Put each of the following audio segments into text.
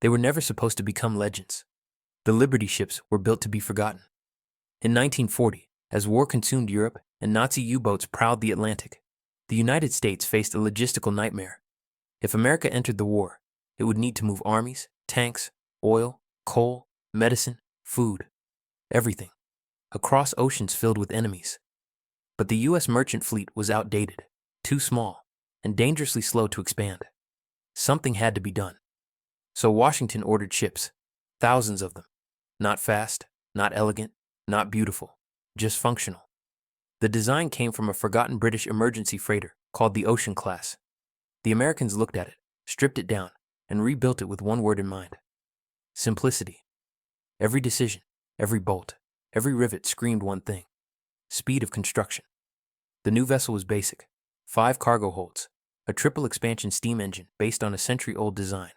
They were never supposed to become legends. The Liberty ships were built to be forgotten. In 1940, as war consumed Europe and Nazi U-boats prowled the Atlantic, the United States faced a logistical nightmare. If America entered the war, it would need to move armies, tanks, oil, coal, medicine, food, everything, across oceans filled with enemies. But the U.S. merchant fleet was outdated, too small, and dangerously slow to expand. Something had to be done. So Washington ordered ships, thousands of them. Not fast, not elegant, not beautiful, just functional. The design came from a forgotten British emergency freighter called the Ocean class. The Americans looked at it, stripped it down, and rebuilt it with one word in mind: simplicity. Every decision, every bolt, every rivet screamed one thing: speed of construction. The new vessel was basic: 5 cargo holds, a triple expansion steam engine based on a century-old design,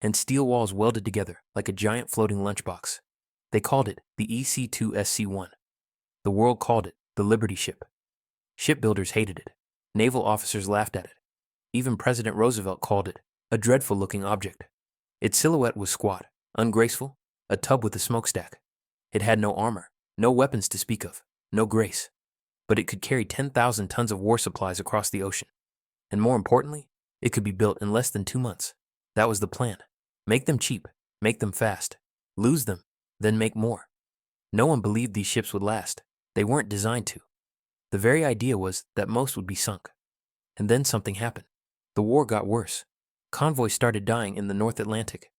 and steel walls welded together like a giant floating lunchbox. They called it the EC-2SC-1. The world called it the Liberty ship. Shipbuilders hated it. Naval officers laughed at it. Even President Roosevelt called it a dreadful-looking object. Its silhouette was squat, ungraceful, a tub with a smokestack. It had no armor, no weapons to speak of, no grace. But it could carry 10,000 tons of war supplies across the ocean. And more importantly, it could be built in less than 2 months. That was the plan. Make them cheap, make them fast, lose them, then make more. No one believed these ships would last. They weren't designed to. The very idea was that most would be sunk. And then something happened. The war got worse. Convoys started dying in the North Atlantic.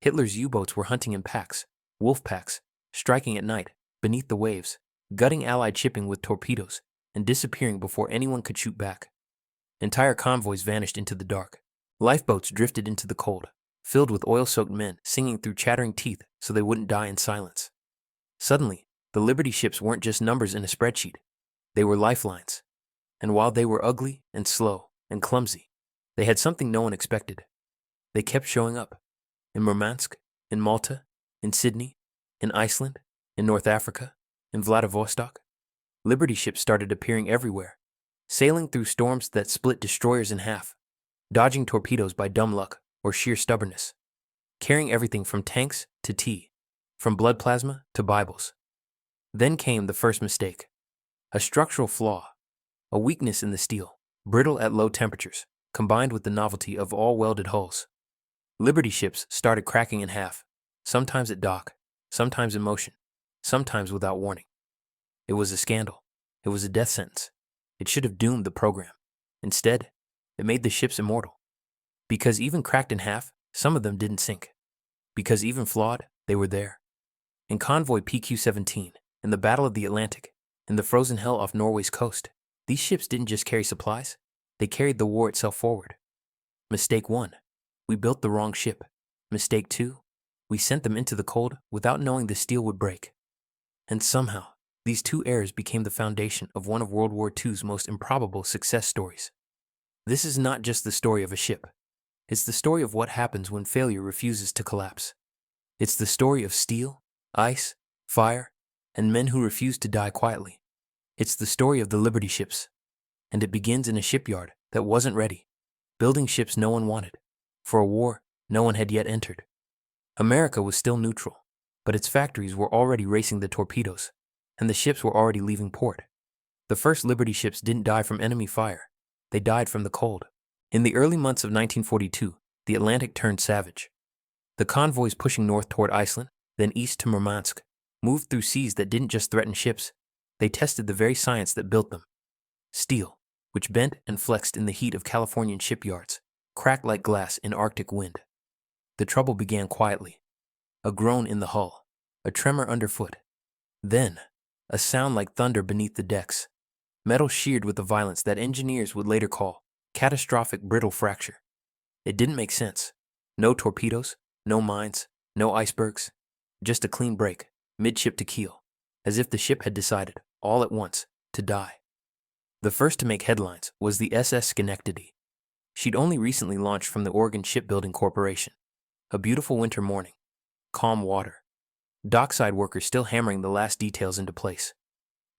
Hitler's U-boats were hunting in packs, wolf packs, striking at night, beneath the waves, gutting Allied shipping with torpedoes, and disappearing before anyone could shoot back. Entire convoys vanished into the dark. Lifeboats drifted into the cold, filled with oil-soaked men singing through chattering teeth so they wouldn't die in silence. Suddenly, the Liberty ships weren't just numbers in a spreadsheet. They were lifelines. And while they were ugly and slow and clumsy, they had something no one expected. They kept showing up. In Murmansk, in Malta, in Sydney, in Iceland, in North Africa, in Vladivostok. Liberty ships started appearing everywhere, sailing through storms that split destroyers in half, dodging torpedoes by dumb luck or sheer stubbornness, carrying everything from tanks to tea, from blood plasma to Bibles. Then came the first mistake: a structural flaw, a weakness in the steel, brittle at low temperatures, combined with the novelty of all welded hulls. Liberty ships started cracking in half, sometimes at dock, sometimes in motion, sometimes without warning. It was a scandal. It was a death sentence. It should have doomed the program. Instead, it made the ships immortal. Because even cracked in half, some of them didn't sink. Because even flawed, they were there. In Convoy PQ-17, in the Battle of the Atlantic, in the frozen hell off Norway's coast, these ships didn't just carry supplies, they carried the war itself forward. Mistake 1. We built the wrong ship. Mistake 2. We sent them into the cold without knowing the steel would break. And somehow, these 2 errors became the foundation of one of World War II's most improbable success stories. This is not just the story of a ship. It's the story of what happens when failure refuses to collapse. It's the story of steel, ice, fire, and men who refuse to die quietly. It's the story of the Liberty ships. And it begins in a shipyard that wasn't ready, building ships no one wanted, for a war no one had yet entered. America was still neutral, but its factories were already racing the torpedoes, and the ships were already leaving port. The first Liberty ships didn't die from enemy fire. They died from the cold. In the early months of 1942, the Atlantic turned savage. The convoys pushing north toward Iceland, then east to Murmansk, moved through seas that didn't just threaten ships. They tested the very science that built them. Steel, which bent and flexed in the heat of Californian shipyards, cracked like glass in Arctic wind. The trouble began quietly. A groan in the hull, a tremor underfoot. Then, a sound like thunder beneath the decks. Metal sheared with a violence that engineers would later call catastrophic brittle fracture. It didn't make sense. No torpedoes, no mines, no icebergs. Just a clean break, midship to keel, as if the ship had decided, all at once, to die. The first to make headlines was the SS Schenectady. She'd only recently launched from the Oregon Shipbuilding Corporation. A beautiful winter morning. Calm water. Dockside workers still hammering the last details into place.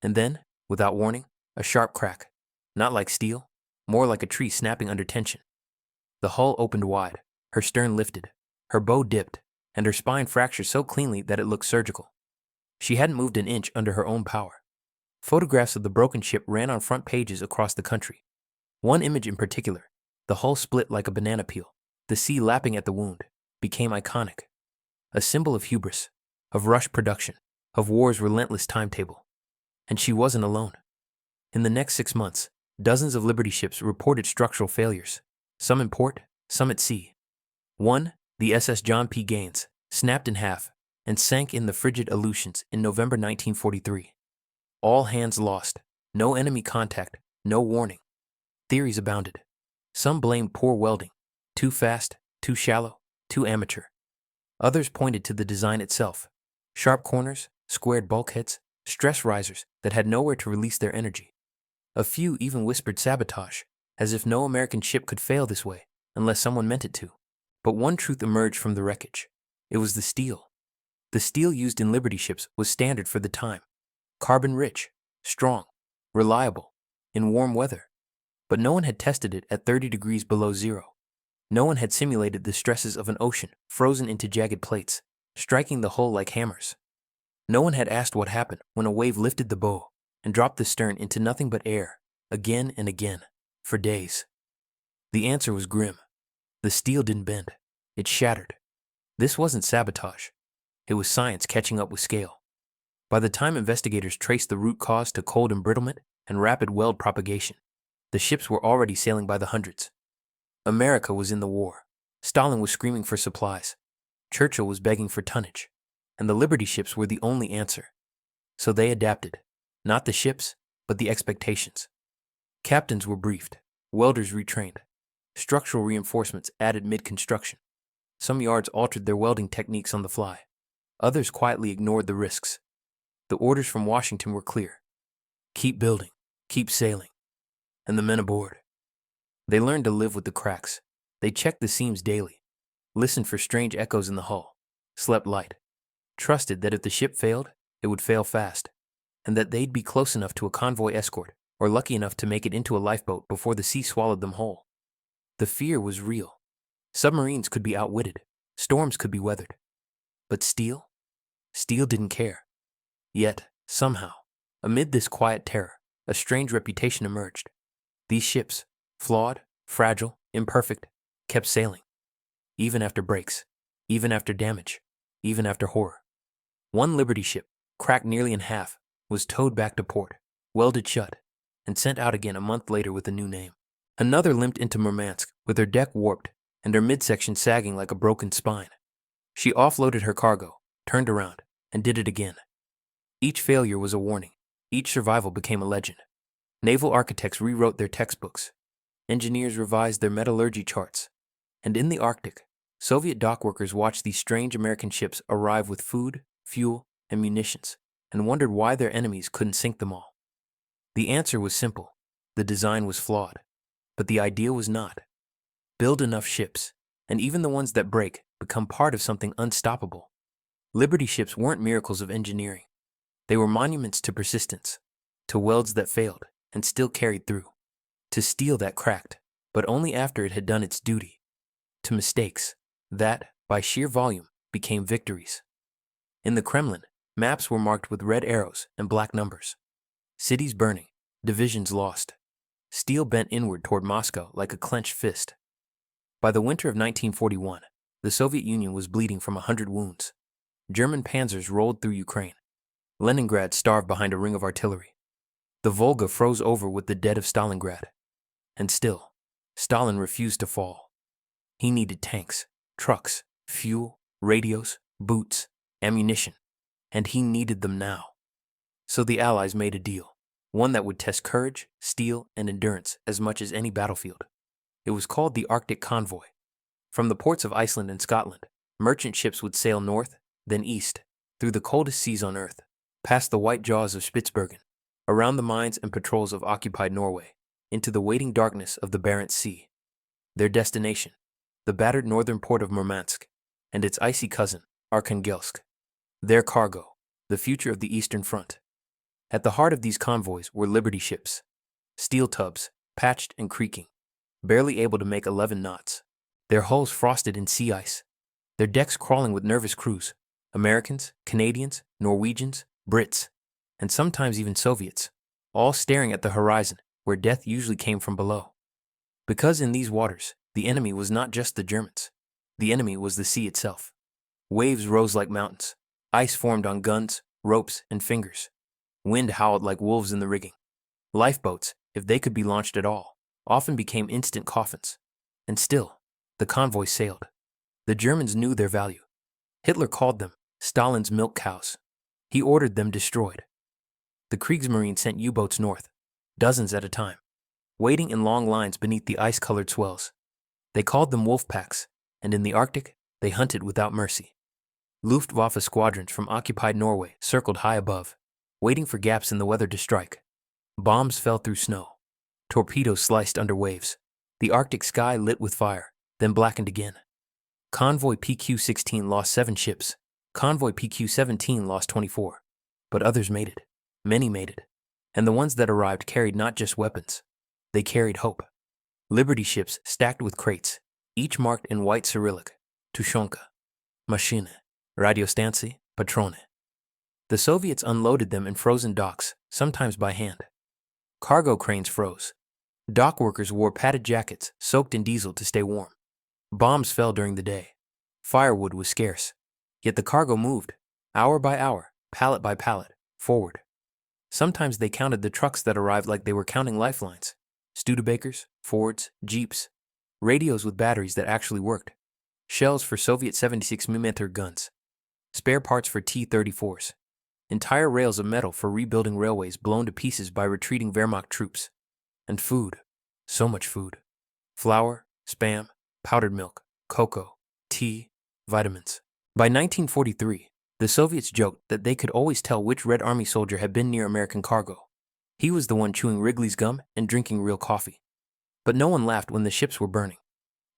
And then, without warning, a sharp crack. Not like steel, more like a tree snapping under tension. The hull opened wide, her stern lifted, her bow dipped, and her spine fractured so cleanly that it looked surgical. She hadn't moved an inch under her own power. Photographs of the broken ship ran on front pages across the country. One image in particular, the hull split like a banana peel, the sea lapping at the wound, became iconic. A symbol of hubris, of rushed production, of war's relentless timetable. And she wasn't alone. In the next 6 months, dozens of Liberty ships reported structural failures, some in port, some at sea. One, the SS John P. Gaines, snapped in half and sank in the frigid Aleutians in November 1943. All hands lost, no enemy contact, no warning. Theories abounded. Some blamed poor welding, too fast, too shallow, too amateur. Others pointed to the design itself, sharp corners, squared bulkheads, stress risers that had nowhere to release their energy. A few even whispered sabotage, as if no American ship could fail this way unless someone meant it to. But one truth emerged from the wreckage. It was the steel. The steel used in Liberty ships was standard for the time. Carbon-rich, strong, reliable, in warm weather. But no one had tested it at 30 degrees below zero. No one had simulated the stresses of an ocean frozen into jagged plates, striking the hull like hammers. No one had asked what happened when a wave lifted the bow and dropped the stern into nothing but air, again and again, for days. The answer was grim. The steel didn't bend. It shattered. This wasn't sabotage. It was science catching up with scale. By the time investigators traced the root cause to cold embrittlement and rapid weld propagation, the ships were already sailing by the hundreds. America was in the war. Stalin was screaming for supplies. Churchill was begging for tonnage. And the Liberty ships were the only answer. So they adapted. Not the ships, but the expectations. Captains were briefed. Welders retrained. Structural reinforcements added mid-construction. Some yards altered their welding techniques on the fly. Others quietly ignored the risks. The orders from Washington were clear. Keep building. Keep sailing. And the men aboard. They learned to live with the cracks. They checked the seams daily. Listened for strange echoes in the hull. Slept light. Trusted that if the ship failed, it would fail fast. And that they'd be close enough to a convoy escort or lucky enough to make it into a lifeboat before the sea swallowed them whole. The fear was real. Submarines could be outwitted. Storms could be weathered. But steel? Steel didn't care. Yet, somehow, amid this quiet terror, a strange reputation emerged. These ships, flawed, fragile, imperfect, kept sailing. Even after breaks, even after damage, even after horror. One Liberty ship, cracked nearly in half, was towed back to port, welded shut, and sent out again a month later with a new name. Another limped into Murmansk with her deck warped and her midsection sagging like a broken spine. She offloaded her cargo, turned around, and did it again. Each failure was a warning. Each survival became a legend. Naval architects rewrote their textbooks. Engineers revised their metallurgy charts. And in the Arctic, Soviet dockworkers watched these strange American ships arrive with food, fuel, and munitions, and wondered why their enemies couldn't sink them all. The answer was simple. The design was flawed. But the idea was not. Build enough ships, and even the ones that break become part of something unstoppable. Liberty ships weren't miracles of engineering. They were monuments to persistence, to welds that failed and still carried through, to steel that cracked, but only after it had done its duty, to mistakes that, by sheer volume, became victories. In the Kremlin, maps were marked with red arrows and black numbers. Cities burning, divisions lost. Steel bent inward toward Moscow like a clenched fist. By the winter of 1941, the Soviet Union was bleeding from 100 wounds. German panzers rolled through Ukraine. Leningrad starved behind a ring of artillery. The Volga froze over with the dead of Stalingrad. And still, Stalin refused to fall. He needed tanks, trucks, fuel, radios, boots, ammunition, and he needed them now. So the Allies made a deal, one that would test courage, steel, and endurance as much as any battlefield. It was called the Arctic Convoy. From the ports of Iceland and Scotland, merchant ships would sail north, then east, through the coldest seas on Earth, past the white jaws of Spitsbergen, around the mines and patrols of occupied Norway, into the waiting darkness of the Barents Sea. Their destination, the battered northern port of Murmansk, and its icy cousin, Arkhangelsk. Their cargo, the future of the Eastern Front. At the heart of these convoys were Liberty ships, steel tubs, patched and creaking, barely able to make 11 knots, their hulls frosted in sea ice. their decks crawling with nervous crews, Americans, Canadians, Norwegians, Brits, and sometimes even Soviets, all staring at the horizon where death usually came from below. Because in these waters, the enemy was not just the Germans. The enemy was the sea itself. Waves rose like mountains. Ice formed on guns, ropes, and fingers. Wind howled like wolves in the rigging. Lifeboats, if they could be launched at all, often became instant coffins. And still, the convoy sailed. The Germans knew their value. Hitler called them Stalin's milk cows. He ordered them destroyed. The Kriegsmarine sent U-boats north, dozens at a time, waiting in long lines beneath the ice-colored swells. They called them wolf packs, and in the Arctic, they hunted without mercy. Luftwaffe squadrons from occupied Norway circled high above, waiting for gaps in the weather to strike. Bombs fell through snow. Torpedoes sliced under waves. The Arctic sky lit with fire, then blackened again. Convoy PQ-16 lost 7 ships. Convoy PQ-17 lost 24. But others made it. Many made it. And the ones that arrived carried not just weapons. They carried hope. Liberty ships stacked with crates, each marked in white Cyrillic, Tushonka, Machine, Radiostancy, Patrone. The Soviets unloaded them in frozen docks, sometimes by hand. Cargo cranes froze. Dock workers wore padded jackets soaked in diesel to stay warm. Bombs fell during the day. Firewood was scarce. Yet the cargo moved, hour by hour, pallet by pallet, forward. Sometimes they counted the trucks that arrived like they were counting lifelines. Studebakers, Fords, Jeeps, radios with batteries that actually worked, shells for Soviet 76mm guns, spare parts for T-34s, entire rails of metal for rebuilding railways blown to pieces by retreating Wehrmacht troops, and food, so much food, flour, Spam, powdered milk, cocoa, tea, vitamins. By 1943, the Soviets joked that they could always tell which Red Army soldier had been near American cargo. He was the one chewing Wrigley's gum and drinking real coffee. But no one laughed when the ships were burning,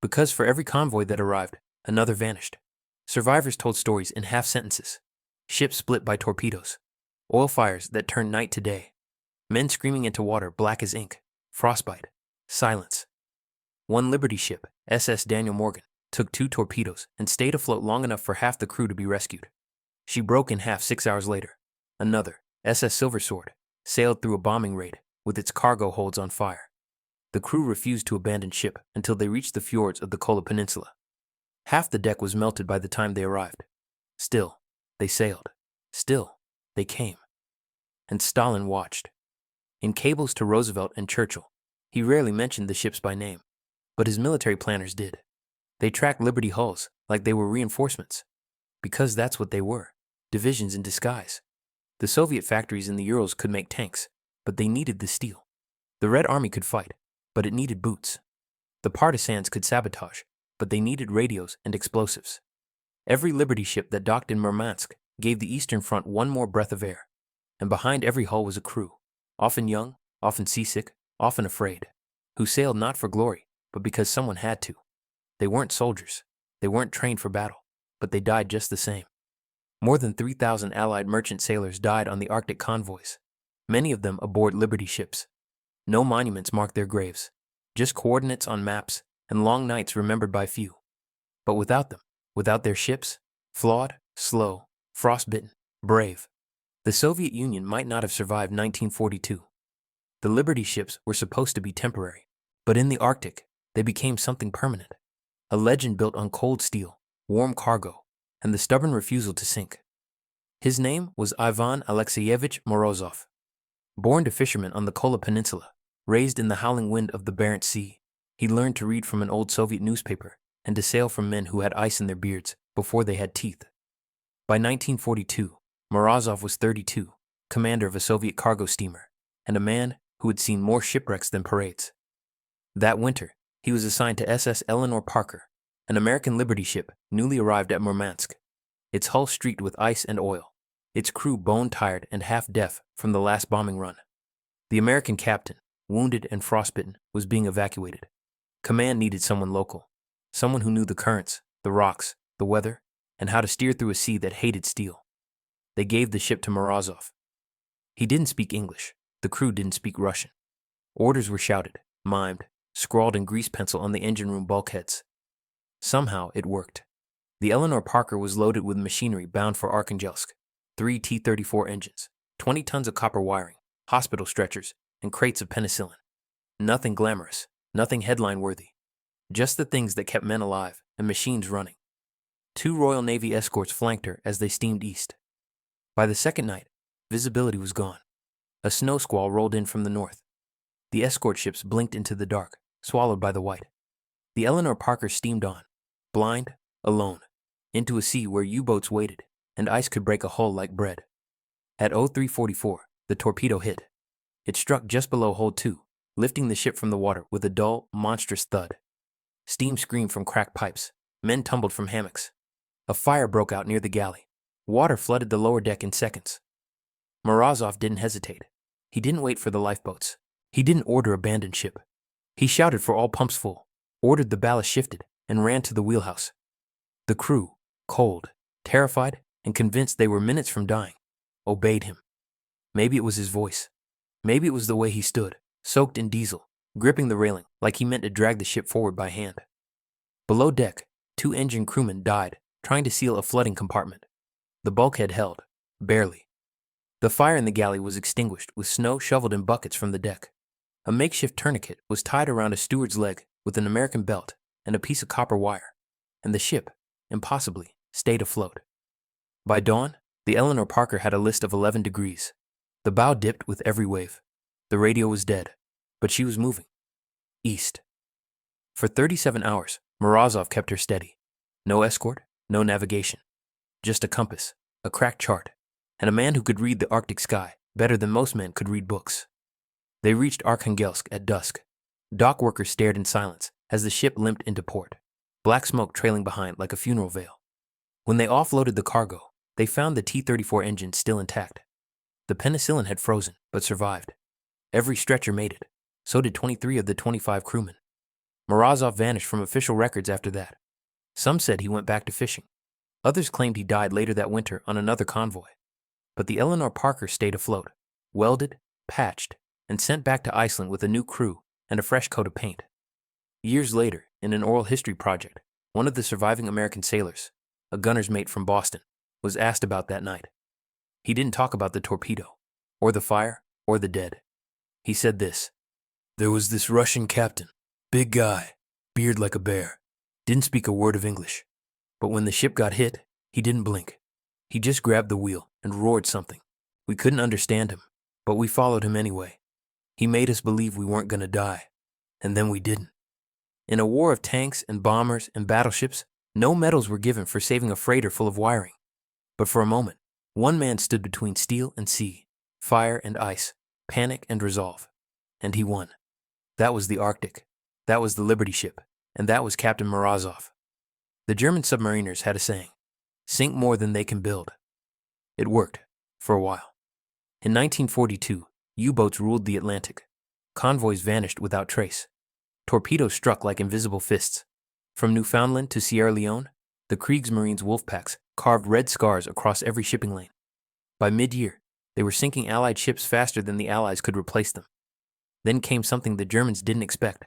because for every convoy that arrived, another vanished. Survivors told stories in half sentences. Ships split by torpedoes, oil fires that turned night to day, men screaming into water black as ink, frostbite, silence. One Liberty ship, SS Daniel Morgan, took 2 torpedoes and stayed afloat long enough for half the crew to be rescued. She broke in half 6 hours later. Another, SS Silver Sword, sailed through a bombing raid with its cargo holds on fire. The crew refused to abandon ship until they reached the fjords of the Kola Peninsula. Half the deck was melted by the time they arrived. Still, they sailed. Still, they came. And Stalin watched. In cables to Roosevelt and Churchill, he rarely mentioned the ships by name, but his military planners did. They tracked Liberty hulls like they were reinforcements, because that's what they were, divisions in disguise. The Soviet factories in the Urals could make tanks, but they needed the steel. The Red Army could fight, but it needed boots. The partisans could sabotage, but they needed radios and explosives. Every Liberty ship that docked in Murmansk gave the Eastern Front one more breath of air, and behind every hull was a crew, often young, often seasick, often afraid, who sailed not for glory, but because someone had to. They weren't soldiers. They weren't trained for battle, but they died just the same. More than 3,000 Allied merchant sailors died on the Arctic convoys, many of them aboard Liberty ships. No monuments marked their graves, just coordinates on maps and long nights remembered by few. But without them, without their ships, flawed, slow, frostbitten, brave, the Soviet Union might not have survived 1942. The Liberty ships were supposed to be temporary, but in the Arctic, they became something permanent. A legend built on cold steel, warm cargo, and the stubborn refusal to sink. His name was Ivan Alexeyevich Morozov. Born to fishermen on the Kola Peninsula, raised in the howling wind of the Barents Sea, he learned to read from an old Soviet newspaper and to sail from men who had ice in their beards before they had teeth. By 1942, Morozov was 32, commander of a Soviet cargo steamer, and a man who had seen more shipwrecks than parades. That winter, he was assigned to SS Eleanor Parker, an American Liberty ship newly arrived at Murmansk, its hull streaked with ice and oil, its crew bone-tired and half-deaf from the last bombing run. The American captain, wounded and frostbitten, was being evacuated. Command needed someone local, someone who knew the currents, the rocks, the weather, and how to steer through a sea that hated steel. They gave the ship to Morozov. He didn't speak English. The crew didn't speak Russian. Orders were shouted, mimed, scrawled in grease pencil on the engine room bulkheads. Somehow it worked. The Eleanor Parker was loaded with machinery bound for Arkhangelsk, 3 T-34 engines, 20 tons of copper wiring, hospital stretchers, and crates of penicillin. Nothing glamorous, nothing headline-worthy. Just the things that kept men alive and machines running. 2 Royal Navy escorts flanked her as they steamed east. By the second night, visibility was gone. A snow squall rolled in from the north. The escort ships blinked into the dark, swallowed by the white. The Eleanor Parker steamed on, blind, alone, into a sea where U-boats waited and ice could break a hull like bread. At 03:44, the torpedo hit. It struck just below Hull 2, lifting the ship from the water with a dull, monstrous thud. Steam screamed from cracked pipes. Men tumbled from hammocks. A fire broke out near the galley. Water flooded the lower deck in seconds. Morozov didn't hesitate. He didn't wait for the lifeboats. He didn't order abandoned ship. He shouted for all pumps full, ordered the ballast shifted, and ran to the wheelhouse. The crew, cold, terrified, and convinced they were minutes from dying, obeyed him. Maybe it was his voice. Maybe it was the way he stood, soaked in diesel, gripping the railing like he meant to drag the ship forward by hand. Below deck, 2 engine crewmen died trying to seal a flooding compartment. The bulkhead held, barely. The fire in the galley was extinguished with snow shoveled in buckets from the deck. A makeshift tourniquet was tied around a steward's leg with an American belt and a piece of copper wire, and the ship, impossibly, stayed afloat. By dawn, the Eleanor Parker had a list of 11 degrees. The bow dipped with every wave. The radio was dead, but she was moving. East. For 37 hours, Morozov kept her steady. No escort, no navigation. Just a compass, a cracked chart, and a man who could read the Arctic sky better than most men could read books. They reached Arkhangelsk at dusk. Dock workers stared in silence as the ship limped into port, black smoke trailing behind like a funeral veil. When they offloaded the cargo, they found the T-34 engine still intact. The penicillin had frozen, but survived. Every stretcher made it. So did 23 of the 25 crewmen. Morozov vanished from official records after that. Some said he went back to fishing. Others claimed he died later that winter on another convoy. But the Eleanor Parker stayed afloat, welded, patched, and sent back to Iceland with a new crew and a fresh coat of paint. Years later, in an oral history project, one of the surviving American sailors, a gunner's mate from Boston, was asked about that night. He didn't talk about the torpedo, or the fire, or the dead. He said this: "There was this Russian captain, big guy, beard like a bear, didn't speak a word of English. But when the ship got hit, he didn't blink. He just grabbed the wheel and roared something. We couldn't understand him, but we followed him anyway. He made us believe we weren't gonna die, and then we didn't." In a war of tanks and bombers and battleships, no medals were given for saving a freighter full of wiring. But for a moment, one man stood between steel and sea, fire and ice, panic and resolve. And he won. That was the Arctic. That was the Liberty ship. And that was Captain Morozov. The German submariners had a saying: sink more than they can build. It worked, for a while. In 1942, U-boats ruled the Atlantic. Convoys vanished without trace. Torpedoes struck like invisible fists. From Newfoundland to Sierra Leone, the Kriegsmarine's wolf packs carved red scars across every shipping lane. By mid-year, they were sinking Allied ships faster than the Allies could replace them. Then came something the Germans didn't expect.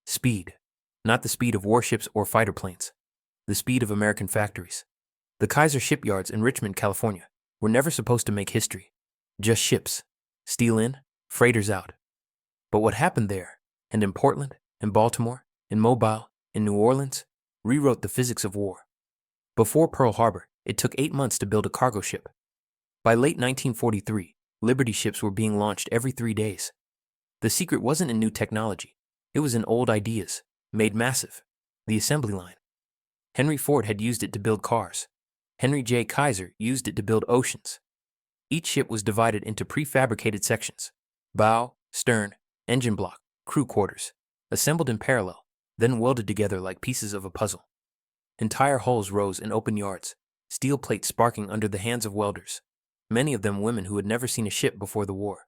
Speed. Not the speed of warships or fighter planes. The speed of American factories. The Kaiser shipyards in Richmond, California, were never supposed to make history. Just ships. Steel in, freighters out. But what happened there, and in Portland, in Baltimore, in Mobile, in New Orleans, rewrote the physics of war. Before Pearl Harbor, it took 8 months to build a cargo ship. By late 1943, Liberty ships were being launched every 3 days. The secret wasn't in new technology. It was in old ideas, made massive. The assembly line. Henry Ford had used it to build cars. Henry J. Kaiser used it to build oceans. Each ship was divided into prefabricated sections: bow, stern, engine block, crew quarters, assembled in parallel, then welded together like pieces of a puzzle. Entire hulls rose in open yards, steel plates sparking under the hands of welders, many of them women who had never seen a ship before the war.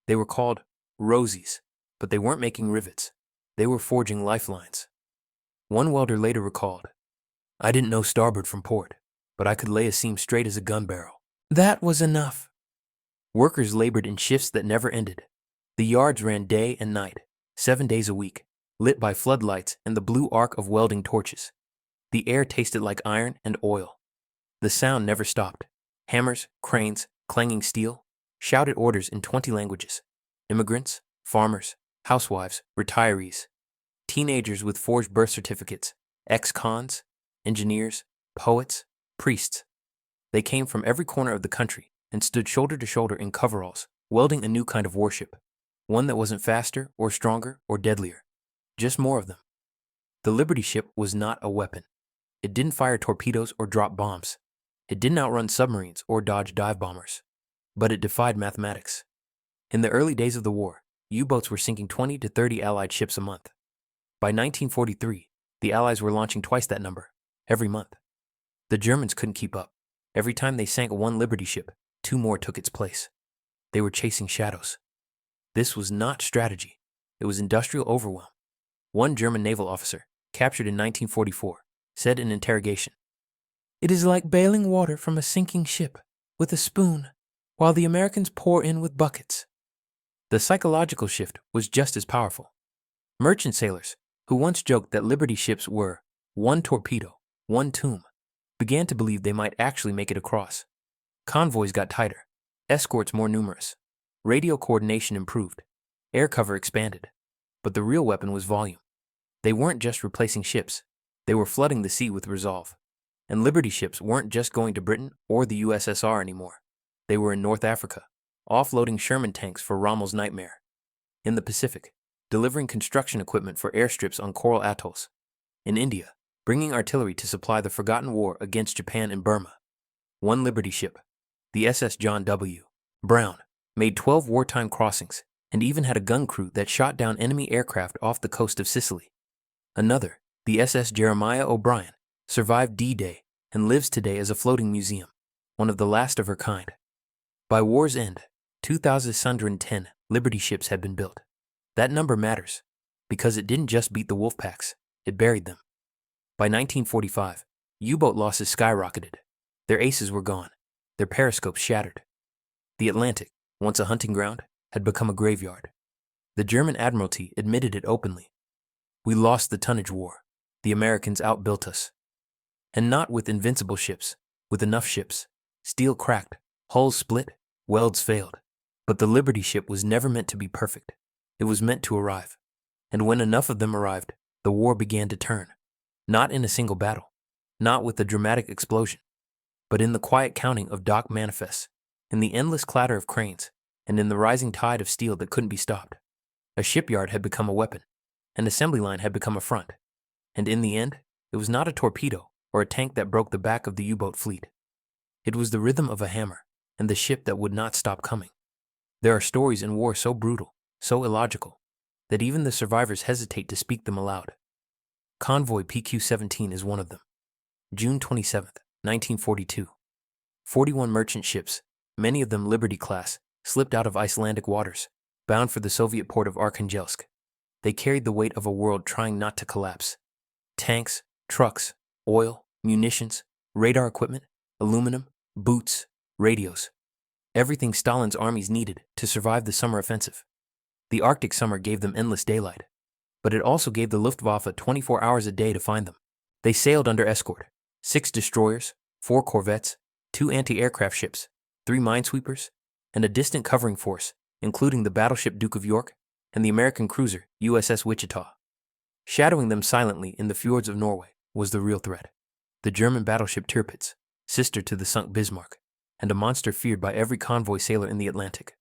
They were called Rosies, but they weren't making rivets. They were forging lifelines. One welder later recalled, "I didn't know starboard from port, but I could lay a seam straight as a gun barrel. That was enough." Workers labored in shifts that never ended. The yards ran day and night, 7 days a week, lit by floodlights and the blue arc of welding torches. The air tasted like iron and oil. The sound never stopped. Hammers, cranes, clanging steel, shouted orders in 20 languages. Immigrants, farmers, housewives, retirees, teenagers with forged birth certificates, ex-cons, engineers, poets, priests. They came from every corner of the country and stood shoulder to shoulder in coveralls, welding a new kind of warship, one that wasn't faster or stronger or deadlier, just more of them. The Liberty ship was not a weapon. It didn't fire torpedoes or drop bombs. It didn't outrun submarines or dodge dive bombers. But it defied mathematics. In the early days of the war, U-boats were sinking 20 to 30 Allied ships a month. By 1943, the Allies were launching twice that number, every month. The Germans couldn't keep up. Every time they sank one Liberty ship, 2 more took its place. They were chasing shadows. This was not strategy. It was industrial overwhelm. One German naval officer, captured in 1944, said in interrogation, "It is like bailing water from a sinking ship with a spoon, while the Americans pour in with buckets." The psychological shift was just as powerful. Merchant sailors, who once joked that Liberty ships were one torpedo, one tomb, began to believe they might actually make it across. Convoys got tighter, escorts more numerous, radio coordination improved, air cover expanded. But the real weapon was volume. They weren't just replacing ships, they were flooding the sea with resolve. And Liberty ships weren't just going to Britain or the USSR anymore. They were in North Africa, offloading Sherman tanks for Rommel's nightmare. In the Pacific, delivering construction equipment for airstrips on coral atolls. In India, bringing artillery to supply the forgotten war against Japan in Burma. One Liberty ship, the SS John W. Brown, made 12 wartime crossings and even had a gun crew that shot down enemy aircraft off the coast of Sicily. Another, the SS Jeremiah O'Brien, survived D-Day and lives today as a floating museum, one of the last of her kind. By war's end, 2,610 Liberty ships had been built. That number matters, because it didn't just beat the wolf packs, it buried them. By 1945, U-boat losses skyrocketed. Their aces were gone, their periscopes shattered. The Atlantic, once a hunting ground, had become a graveyard. The German Admiralty admitted it openly. "We lost the tonnage war. The Americans outbuilt us." And not with invincible ships, with enough ships. Steel cracked, hulls split, welds failed. But the Liberty ship was never meant to be perfect. It was meant to arrive. And when enough of them arrived, the war began to turn. Not in a single battle, not with a dramatic explosion, but in the quiet counting of dock manifests, in the endless clatter of cranes, and in the rising tide of steel that couldn't be stopped. A shipyard had become a weapon. An assembly line had become a front. And in the end, it was not a torpedo or a tank that broke the back of the U-boat fleet. It was the rhythm of a hammer and the ship that would not stop coming. There are stories in war so brutal, so illogical, that even the survivors hesitate to speak them aloud. Convoy PQ-17 is one of them. June 27, 1942. 41 merchant ships, many of them Liberty class, slipped out of Icelandic waters, bound for the Soviet port of Arkhangelsk. They carried the weight of a world trying not to collapse. Tanks, trucks, oil, munitions, radar equipment, aluminum, boots, radios. Everything Stalin's armies needed to survive the summer offensive. The Arctic summer gave them endless daylight, but it also gave the Luftwaffe 24 hours a day to find them. They sailed under escort, 6 destroyers, 4 corvettes, 2 anti-aircraft ships, 3 minesweepers, and a distant covering force, including the battleship Duke of York and the American cruiser USS Wichita. Shadowing them silently in the fjords of Norway was the real threat. The German battleship Tirpitz, sister to the sunk Bismarck, and a monster feared by every convoy sailor in the Atlantic.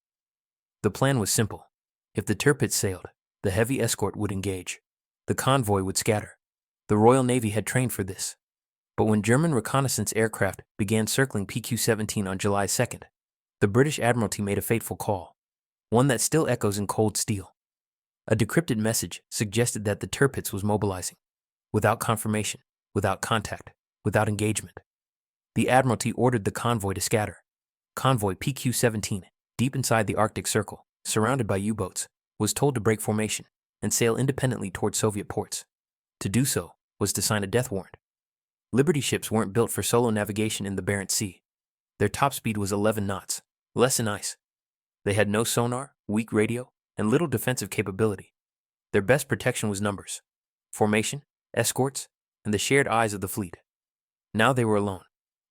The plan was simple. If the Tirpitz sailed, the heavy escort would engage. The convoy would scatter. The Royal Navy had trained for this. But when German reconnaissance aircraft began circling PQ-17 on July 2nd, the British Admiralty made a fateful call, one that still echoes in cold steel. A decrypted message suggested that the Tirpitz was mobilizing, without confirmation, without contact, without engagement. The Admiralty ordered the convoy to scatter. Convoy PQ-17, deep inside the Arctic Circle, surrounded by U-boats, was told to break formation and sail independently toward Soviet ports. To do so was to sign a death warrant. Liberty ships weren't built for solo navigation in the Barents Sea. Their top speed was 11 knots, less than ice. They had no sonar, weak radio, and little defensive capability. Their best protection was numbers. Formation, escorts, and the shared eyes of the fleet. Now they were alone,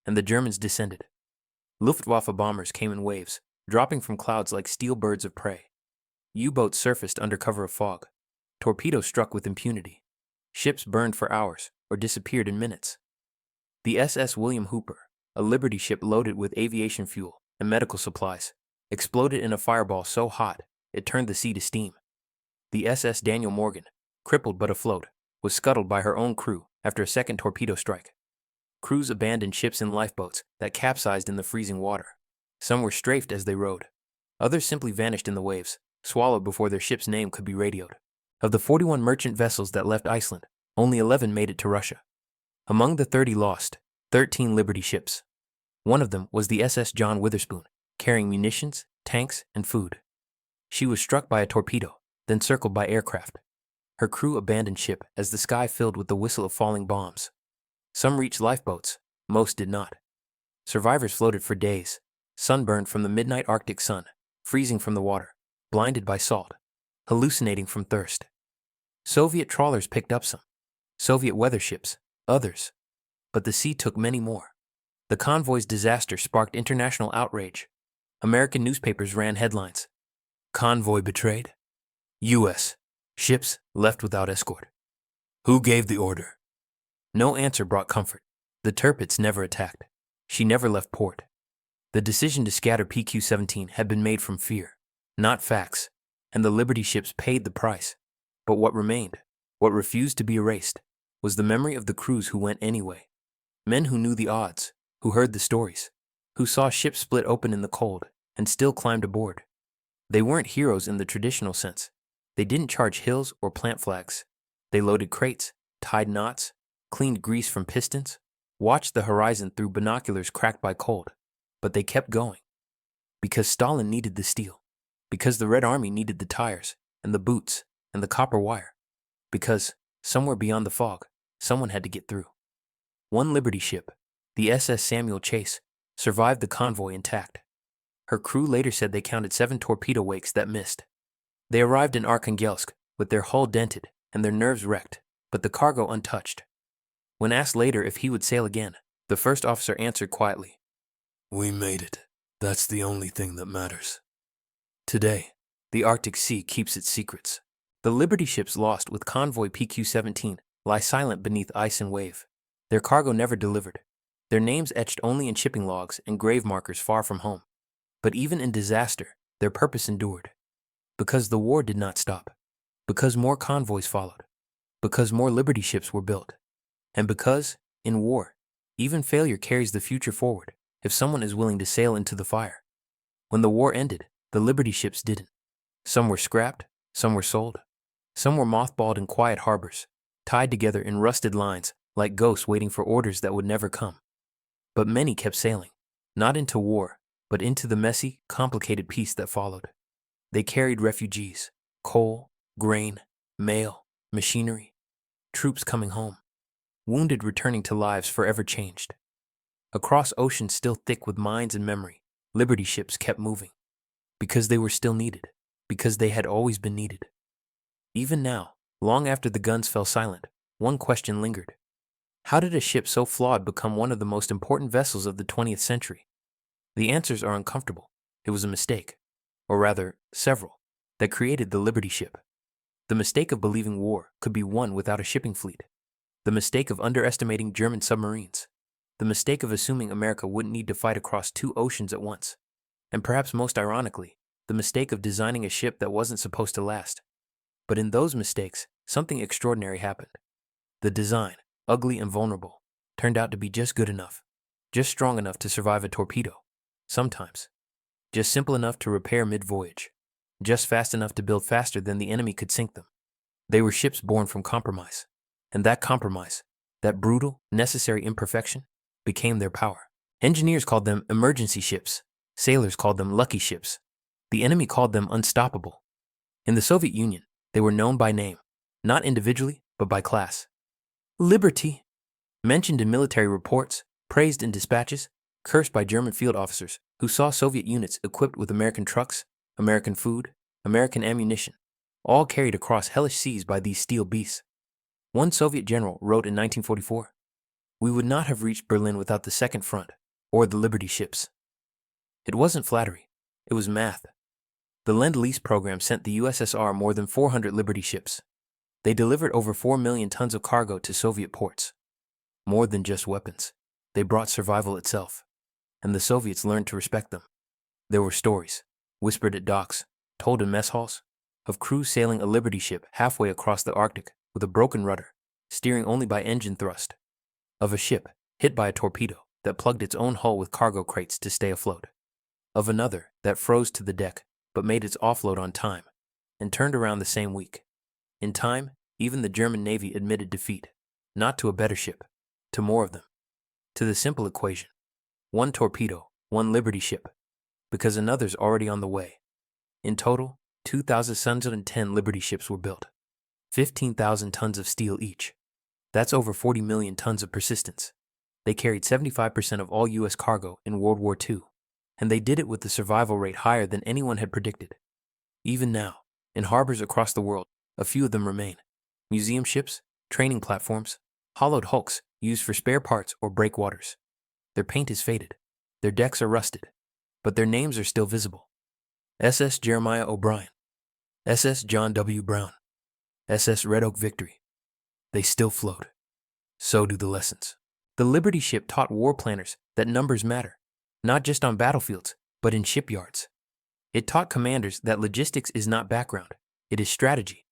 and the Germans descended. Luftwaffe bombers came in waves, dropping from clouds like steel birds of prey. U-boats surfaced under cover of fog. Torpedoes struck with impunity. Ships burned for hours or disappeared in minutes. The SS William Hooper, a Liberty ship loaded with aviation fuel and medical supplies, exploded in a fireball so hot it turned the sea to steam. The SS Daniel Morgan, crippled but afloat, was scuttled by her own crew after a second torpedo strike. Crews abandoned ships in lifeboats that capsized in the freezing water. Some were strafed as they rode. Others simply vanished in the waves, swallowed before their ship's name could be radioed. Of the 41 merchant vessels that left Iceland, only 11 made it to Russia. Among the 30 lost, 13 Liberty ships. One of them was the SS John Witherspoon, carrying munitions, tanks, and food. She was struck by a torpedo, then circled by aircraft. Her crew abandoned ship as the sky filled with the whistle of falling bombs. Some reached lifeboats, most did not. Survivors floated for days, sunburned from the midnight Arctic sun, freezing from the water, blinded by salt, hallucinating from thirst. Soviet trawlers picked up some. Soviet weather ships, others. But the sea took many more. The convoy's disaster sparked international outrage. American newspapers ran headlines. Convoy betrayed. U.S. Ships left without escort. Who gave the order? No answer brought comfort. The Tirpitz never attacked. She never left port. The decision to scatter PQ-17 had been made from fear, not facts, and the Liberty ships paid the price. But what remained, what refused to be erased, was the memory of the crews who went anyway. Men who knew the odds, who heard the stories, who saw ships split open in the cold and still climbed aboard. They weren't heroes in the traditional sense. They didn't charge hills or plant flags. They loaded crates, tied knots, cleaned grease from pistons, watched the horizon through binoculars cracked by cold. But they kept going. Because Stalin needed the steel. Because the Red Army needed the tires and the boots and the copper wire. Because, somewhere beyond the fog, someone had to get through. One Liberty ship, the SS Samuel Chase, survived the convoy intact. Her crew later said they counted 7 torpedo wakes that missed. They arrived in Arkhangelsk with their hull dented and their nerves wrecked, but the cargo untouched. When asked later if he would sail again, the first officer answered quietly, "We made it. That's the only thing that matters." Today, the Arctic Sea keeps its secrets. The Liberty ships lost with convoy PQ-17 lie silent beneath ice and wave. Their cargo never delivered. Their names etched only in shipping logs and grave markers far from home. But even in disaster, their purpose endured. Because the war did not stop. Because more convoys followed. Because more Liberty ships were built. And because, in war, even failure carries the future forward if someone is willing to sail into the fire. When the war ended, the Liberty ships didn't. Some were scrapped, some were sold. Some were mothballed in quiet harbors, tied together in rusted lines like ghosts waiting for orders that would never come. But many kept sailing, not into war, but into the messy, complicated peace that followed. They carried refugees, coal, grain, mail, machinery, troops coming home, wounded returning to lives forever changed. Across oceans still thick with mines and memory, Liberty ships kept moving. Because they were still needed, because they had always been needed. Even now, long after the guns fell silent, one question lingered. How did a ship so flawed become one of the most important vessels of the 20th century? The answers are uncomfortable. It was a mistake, or rather, several, that created the Liberty ship. The mistake of believing war could be won without a shipping fleet. The mistake of underestimating German submarines. The mistake of assuming America wouldn't need to fight across 2 oceans at once. And perhaps most ironically, the mistake of designing a ship that wasn't supposed to last. But in those mistakes, something extraordinary happened. The design, ugly and vulnerable, turned out to be just good enough, just strong enough to survive a torpedo, sometimes, just simple enough to repair mid-voyage, just fast enough to build faster than the enemy could sink them. They were ships born from compromise, and that compromise, that brutal, necessary imperfection, became their power. Engineers called them emergency ships, sailors called them lucky ships, the enemy called them unstoppable. In the Soviet Union, they were known by name, not individually, but by class. Liberty, mentioned in military reports, praised in dispatches, cursed by German field officers who saw Soviet units equipped with American trucks, American food, American ammunition, all carried across hellish seas by these steel beasts. One Soviet general wrote in 1944, "We would not have reached Berlin without the Second Front or the Liberty ships." It wasn't flattery, it was math. The Lend-Lease program sent the USSR more than 400 Liberty ships. They delivered over 4 million tons of cargo to Soviet ports. More than just weapons, they brought survival itself, and the Soviets learned to respect them. There were stories, whispered at docks, told in mess halls, of crews sailing a Liberty ship halfway across the Arctic with a broken rudder, steering only by engine thrust. Of a ship hit by a torpedo that plugged its own hull with cargo crates to stay afloat. Of another that froze to the deck but made its offload on time and turned around the same week. In time, even the German Navy admitted defeat, not to a better ship, to more of them. To the simple equation: one torpedo, one Liberty ship, because another's already on the way. In total, 2,610 Liberty ships were built, 15,000 tons of steel each. That's over 40 million tons of persistence. They carried 75% of all U.S. cargo in World War II, and they did it with a survival rate higher than anyone had predicted. Even now, in harbors across the world, a few of them remain. Museum ships, training platforms, hollowed hulks used for spare parts or breakwaters. Their paint is faded, their decks are rusted, but their names are still visible. SS Jeremiah O'Brien, SS John W. Brown, SS Red Oak Victory. They still float. So do the lessons. The Liberty ship taught war planners that numbers matter, not just on battlefields, but in shipyards. It taught commanders that logistics is not background, it is strategy.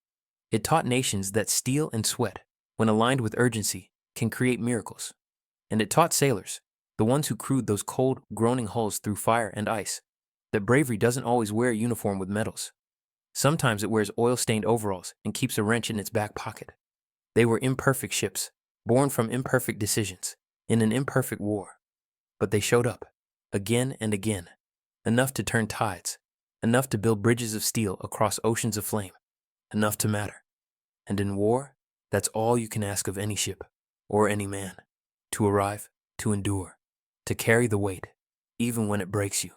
It taught nations that steel and sweat, when aligned with urgency, can create miracles. And it taught sailors, the ones who crewed those cold, groaning hulls through fire and ice, that bravery doesn't always wear a uniform with medals. Sometimes it wears oil-stained overalls and keeps a wrench in its back pocket. They were imperfect ships, born from imperfect decisions, in an imperfect war. But they showed up, again and again, enough to turn tides, enough to build bridges of steel across oceans of flame, enough to matter. And in war, that's all you can ask of any ship, or any man, to arrive, to endure, to carry the weight, even when it breaks you.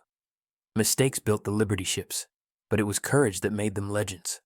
Mistakes built the Liberty ships, but it was courage that made them legends.